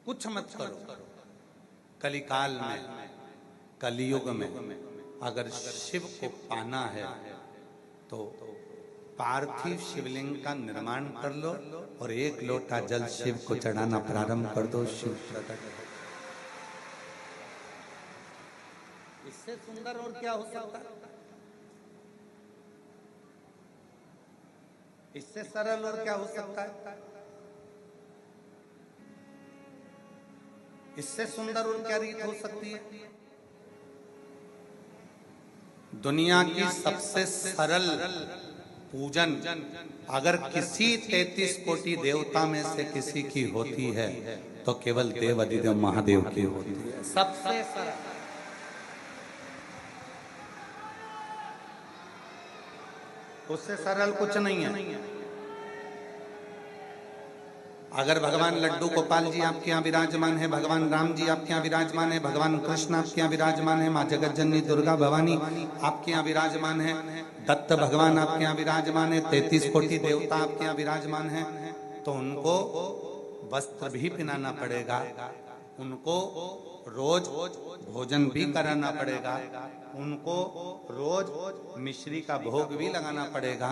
कुछ मत करो। कलिकाल में, कलियुग में अगर शिव को पाना है तो पार्थिव शिवलिंग का निर्माण कर लो और एक लोटा जल शिव को चढ़ाना प्रारंभ कर दो। शिव प्रकट। इससे सुंदर और क्या हो सकता है? इससे सरल और क्या हो सकता है? इससे सुंदर और क्या रीत हो सकती है? दुनिया की सबसे सरल पूजन अगर किसी 33 कोटि देवता में से किसी की होती है तो केवल देव अधिदेव महादेव की होती है। सबसे सरल। उससे सरल कुछ नहीं है। अगर भगवान लड्डू गोपाल जी आपके यहाँ विराजमान है, भगवान राम जी आपके यहाँ विराजमान है, भगवान कृष्ण आपके यहाँ विराजमान है, माँ जगत जननी दुर्गा भवानी आपके यहाँ विराजमान है, दत्त भगवान आपके यहाँ विराजमान है, 33 कोटि देवता आपके यहाँ विराजमान है, तो उनको वस्त्र भी पहनाना पड़ेगा, उनको रोज भोजन भी कराना पड़ेगा, उनको रोज मिश्री का भोग भी लगाना पड़ेगा,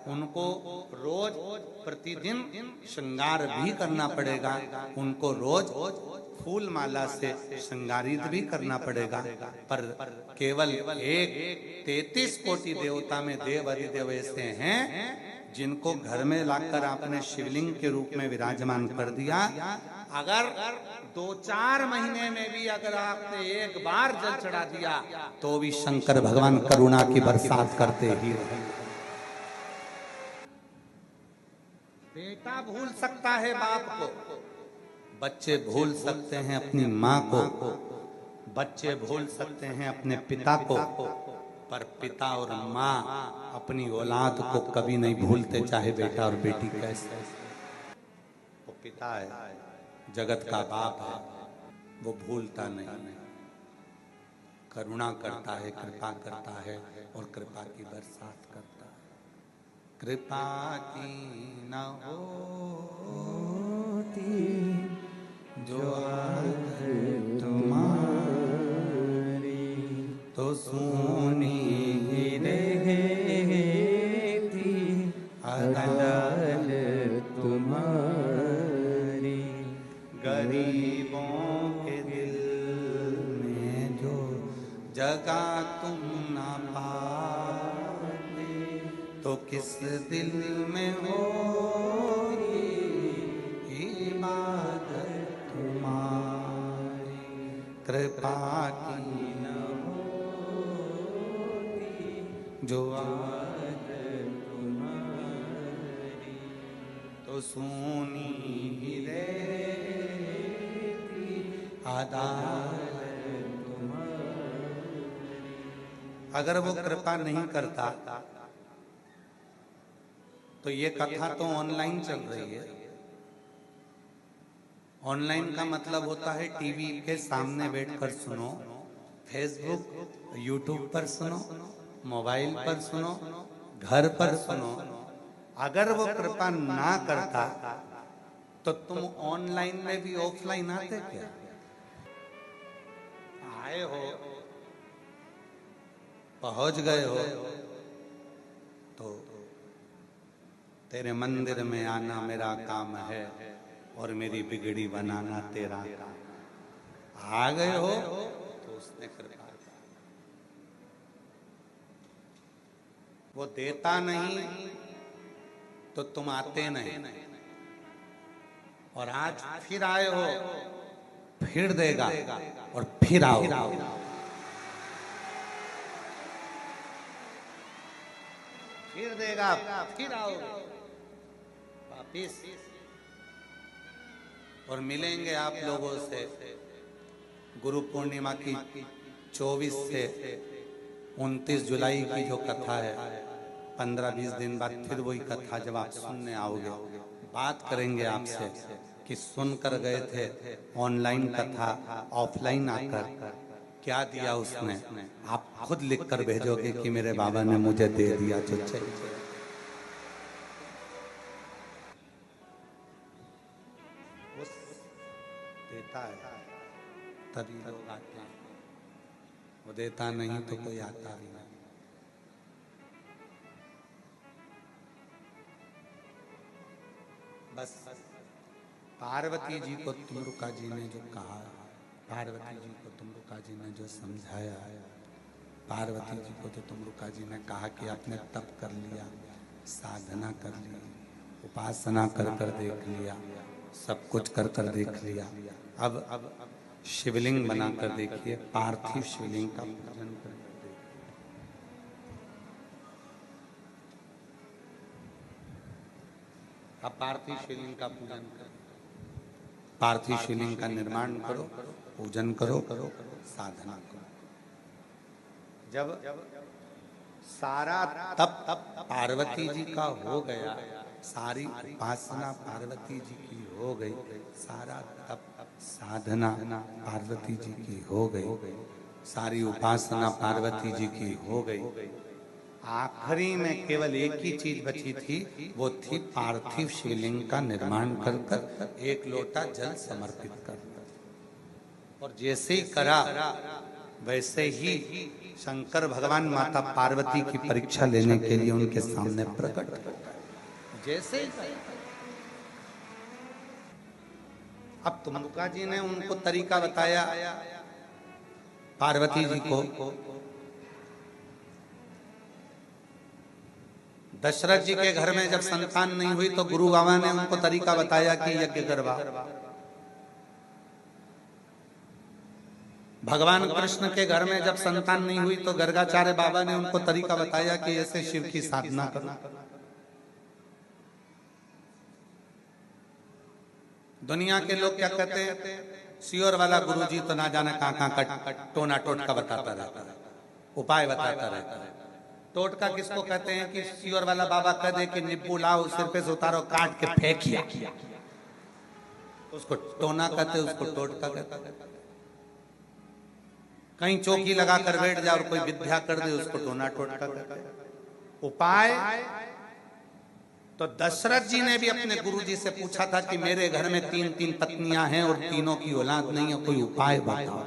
उनको रोज प्रतिदिन श्रृंगार भी करना पड़ेगा, उनको रोज फूल माला से श्रृंगारित भी करना पड़ेगा। पर केवल एक 33 कोटि देवता में देव अधिदेव ऐसे हैं जिनको घर में लाकर आपने शिवलिंग के रूप में विराजमान कर दिया। अगर 2-4 महीने में भी अगर आपने एक बार जल चढ़ा दिया तो भी शंकर भगवान करुणा की बरसात करते ही रहे। बेटा भूल सकता है बाप को, बच्चे भूल सकते हैं अपनी माँ को, बच्चे भूल सकते हैं अपने पिता को, पर पिता और माँ अपनी औलाद को कभी नहीं भूलते, चाहे बेटा और बेटी कैसे। वो पिता है, जगत का बाप है, वो भूलता नहीं, करुणा करता है, कृपा करता है और कृपा की बरसात करता है। कृपा की न होती जो आदत तुम्हारी तो सुनी ही रहती अदालत तुम्हारी। गरीबों के दिल में जो जगह तुम न पाते तो किस दिल में होगी इबादत तुम्हारी। कृपा की न होती जो आदत तुम्हारी तो सुनी ही रहती अदालत तुम्हारी। अगर वो कृपा नहीं करता तो ये कथा तो ऑनलाइन चल रही है। ऑनलाइन का मतलब होता है टीवी के सामने बैठकर सुनो, फेसबुक यूट्यूब पर सुनो, मोबाइल पर सुनो, घर पर सुनो। अगर वो कृपा ना करता तो तुम ऑनलाइन में भी ऑफलाइन आते क्या? आए हो, पहुंच गए हो तो तेरे मंदिर में आना मेरा काम है और मेरी बिगड़ी बनाना तेरा काम। आ गए हो तो उसने कृपा। वो देता नहीं तो तुम आते नहीं, और आज फिर आए हो, फिर देगा और फिर आओ। फिर देगा, फिर आओ वापिस। और मिलेंगे आप लोगों से गुरु पूर्णिमा की 24 से 29 जुलाई की जो कथा है, 15-20 दिन बाद फिर वही कथा जब आप सुनने आओगे, बात करेंगे आपसे कि सुनकर गए थे ऑनलाइन कथा, ऑफलाइन आकर क्या दिया उसने। आप खुद लिखकर भेजोगे कि मेरे बाबा ने मुझे दे दिया जो चाहिए। देता है तभी लोग आते हैं, वो देता नहीं तो कोई आता भी नहीं। बस पार्वती जी को तुमरुका जी ने जो कहा, पार्वती जी को तुमरुका जी ने जो समझाया, पार्वती जी को तो तुमरुका जी ने कहा कि आपने तप कर लिया, साधना कर ली, उपासना कर कर देख लिया, सब कुछ कर कर देख लिया, अब शिवलिंग बनाकर देखिए, पार्थिव शिवलिंग का पूजन कर देखिए। अब पार्थिव शिवलिंग का पूजन करो, पार्थिव शिवलिंग का निर्माण करो, पूजन करो, साधना करो। जब सारा तप पार्वती जी का हो गया, सारी उपासना पार्वती जी की हो गई, सारा तप साधना पार्वती जी की हो गई, सारी उपासना पार्वती जी की हो गई, आखिरी में केवल एक ही चीज बची थी, वो थी पार्थिव शिवलिंग का निर्माण कर कर एक लोटा जल समर्पित कर। और जैसे ही करा वैसे ही शंकर भगवान माता पार्वती की परीक्षा लेने के लिए उनके सामने प्रकट हो गए। जैसे ही अब तुमरुका जी ने उनको तरीका बताया पार्वती जी को। दशरथ जी के घर में जब संतान नहीं हुई तो गुरु बाबा ने उनको तरीका बताया कि यज्ञ करवा। भगवान कृष्ण के घर में जब संतान नहीं हुई तो गर्गाचार्य बाबा ने उनको तरीका बताया कि ऐसे शिव की साधना करो। दुनिया के लोग क्या कहते हैं, सियोर वाला गुरुजी तो ना जाने कहां का टोना टोटका बताता रहता है, उपाय बताता रहता है। टोटका किसको कहते हैं कि सियोर वाला बाबा कह दे कि नींबू लाओ, सिर पे से उतारो, काट के फेंकिया, उसको टोना कहते, उसको टोटका कहते। कहीं चौकी लगा कर बैठ जाए और कोई विद्या कर दे, उसको टोना टोटका कहते। उपाय तो दशरथ जी ने भी अपने गुरुजी से पूछा था कि मेरे घर में 3 पत्नियां हैं और तीनों की औलाद नहीं है, कोई उपाय बताओ।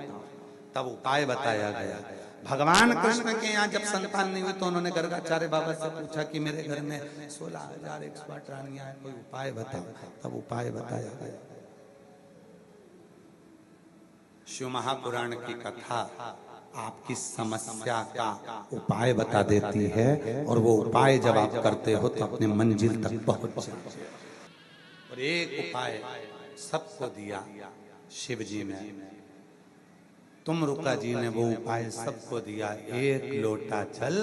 तब उपाय बताया गया। भगवान कृष्ण के यहाँ जब संतान नहीं हुई तो उन्होंने गर्गाचार्य बाबा से पूछा कि मेरे घर में 16,108 रानियां हैं, कोई उपाय बताओ। तब उपाय बताया गया। शिव महापुराण की कथा आपकी समस्या का उपाय बता देती है, और वो उपाय जब आप करते हो तो अपने मंजिल तक पहुंच जाते। और एक उपाय सबको दिया शिव जी ने, तुमरुका जी ने वो उपाय सबको दिया, एक लोटा जल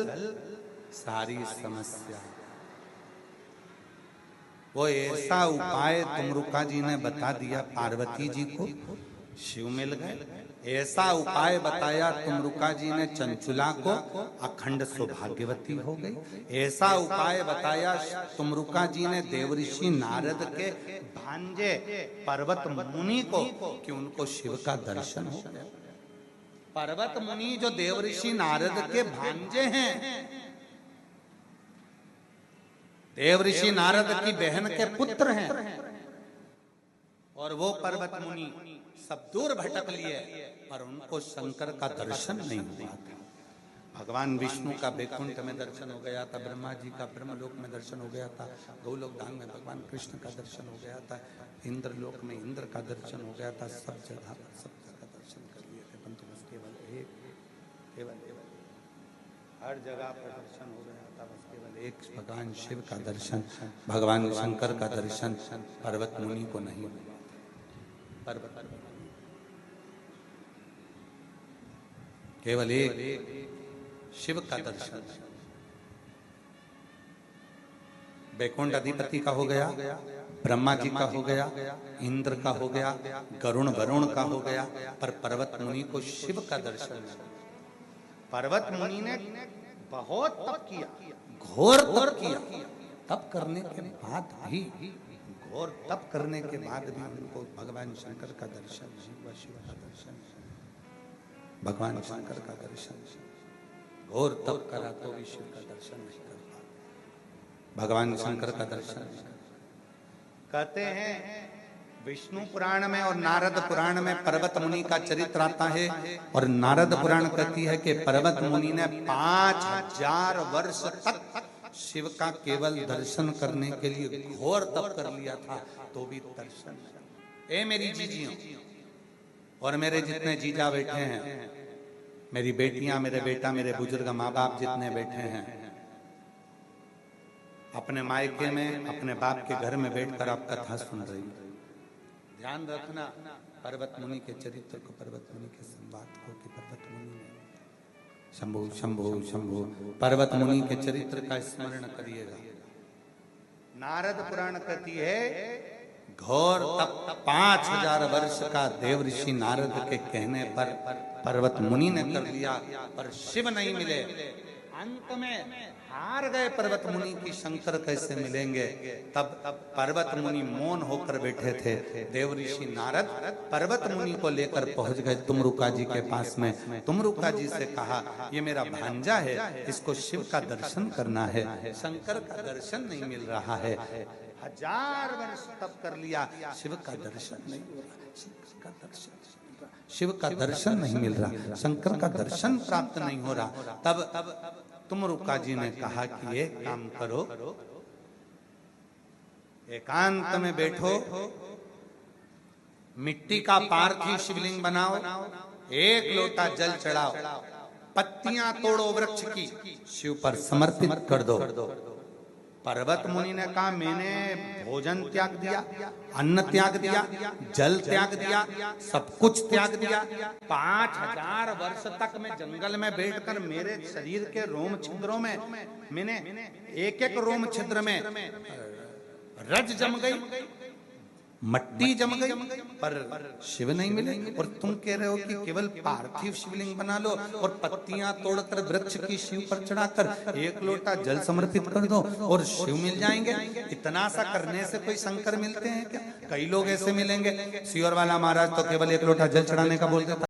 सारी समस्या। वो ऐसा उपाय तुमरुका जी ने बता दिया पार्वती जी को, शिव मिल गए। ऐसा उपाय बताया तुमरुका जी ने चंचुला को, अखंड सौभाग्यवती हो गई। ऐसा उपाय बताया तुमरुका जी ने देवऋषि नारद के भांजे पर्वत मुनि को कि उनको शिव का दर्शन हो गया। पर्वत मुनि जो देवऋषि नारद के भांजे हैं, देवऋषि नारद की बहन के पुत्र हैं, और वो पर्वत मुनि सब दूर भटक लिए, पर उनको शंकर का दर्शन नहीं हुआ था। भगवान विष्णु का बैकुंठ में दर्शन हो गया था, ब्रह्मा जी का ब्रह्मलोक में दर्शन हो गया था, गोलोकधाम में भगवान कृष्ण का दर्शन हो गया था, इंद्रलोक में इंद्र का दर्शन हो गया था, सब जगह दर्शन कर लिए थे, परंतु बस केवल हर जगह पर दर्शन हो गया था, बस केवल एक भगवान शिव का दर्शन, भगवान शंकर का दर्शन पर्वत मुनि को नहीं हुआ। पर्वत केवल एक शिव का दर्शन, बैकुंठ अधिपति का हो गया, ब्रह्मा जी का हो गया, इंद्र का हो गया, गरुण वरुण का हो गया, पर पर्वत मुनि को शिव का दर्शन। पर्वत मुनि ने बहुत तप किया, घोर तप किया, तप करने के बाद भी, घोर तप करने के बाद भी उनको भगवान शंकर का दर्शन, शिव का दर्शन, भगवान शंकर का दर्शन, घोर तप करा तो भी शिव का दर्शन नहीं कर पाए, भगवान शंकर का दर्शन। कहते हैं विष्णु पुराण में और नारद पुराण में पर्वत मुनि का चरित्र आता है और नारद पुराण कहती है कि पर्वत मुनि ने 5000 वर्ष तक शिव का केवल दर्शन करने के लिए घोर तप कर लिया था, तो भी दर्शन। ए मेरी जीजियों और मेरे जितने जीजा बैठे हैं, मेरी बेटियां, मेरे बेटा, मेरे बुजुर्ग माँ बाप जितने बैठे हैं, अपने मायके में अपने बाप के घर में बैठकर आप कथा सुन रही हैं, ध्यान रखना पर्वत मुनि के चरित्र को, पर्वत मुनि के संवाद को, कि पर्वत मुनि ने शंभु शंभु शंभु पर्वत मुनि के चरित्र का स्मरण करिएगा। नारद पुराण कहती है घोर तप 5000 वर्ष का देव ऋषि नारद के कहने पर पर्वत मुनि ने कर लिया, पर शिव नहीं मिले। अंत में हार गए पर्वत मुनि की, शंकर कैसे मिलेंगे। तब पर्वत मुनि मौन होकर बैठे थे। देव ऋषि नारद पर्वत मुनि को लेकर पहुंच गए तुमरुका जी के पास में। तुमरुका जी से कहा, ये मेरा भांजा है, इसको शिव का दर्शन करना है, शंकर का दर्शन नहीं मिल रहा है। 1000 वर्ष तप कर लिया, शिव का दर्शन नहीं हो रहा, शिव का दर्शन नहीं मिल रहा, शंकर का दर्शन प्राप्त नहीं हो रहा। तब तुमरुका जी ने कहा कि एक काम करो, एकांत में बैठो, मिट्टी का पार्थिव शिवलिंग बनाओ, एक लोटा जल चढ़ाओ, पत्तियां तोड़ो वृक्ष की, शिव पर समर्पित कर दो। पर्वत मुनि ने कहा, मैंने भोजन त्याग दिया, अन्न त्याग दिया, जल त्याग दिया, सब कुछ त्याग दिया। 5000 वर्ष तक मैं जंगल में बैठकर मेरे शरीर के रोम छिद्रों में, मैंने एक एक रोम छिद्र में रज जम गई, मट्टी जम गई, पर शिव नहीं मिले। और तुम कह रहे हो कि केवल पार्थिव शिवलिंग बना लो और पत्तियां तोड़कर वृक्ष की शिव पर चढ़ाकर एक लोटा जल समर्पित कर दो और शिव मिल जाएंगे। इतना सा करने से कोई शंकर मिलते हैं क्या? कई लोग ऐसे मिलेंगे। सियोर वाला महाराज तो केवल एक लोटा जल चढ़ाने का बोलते था।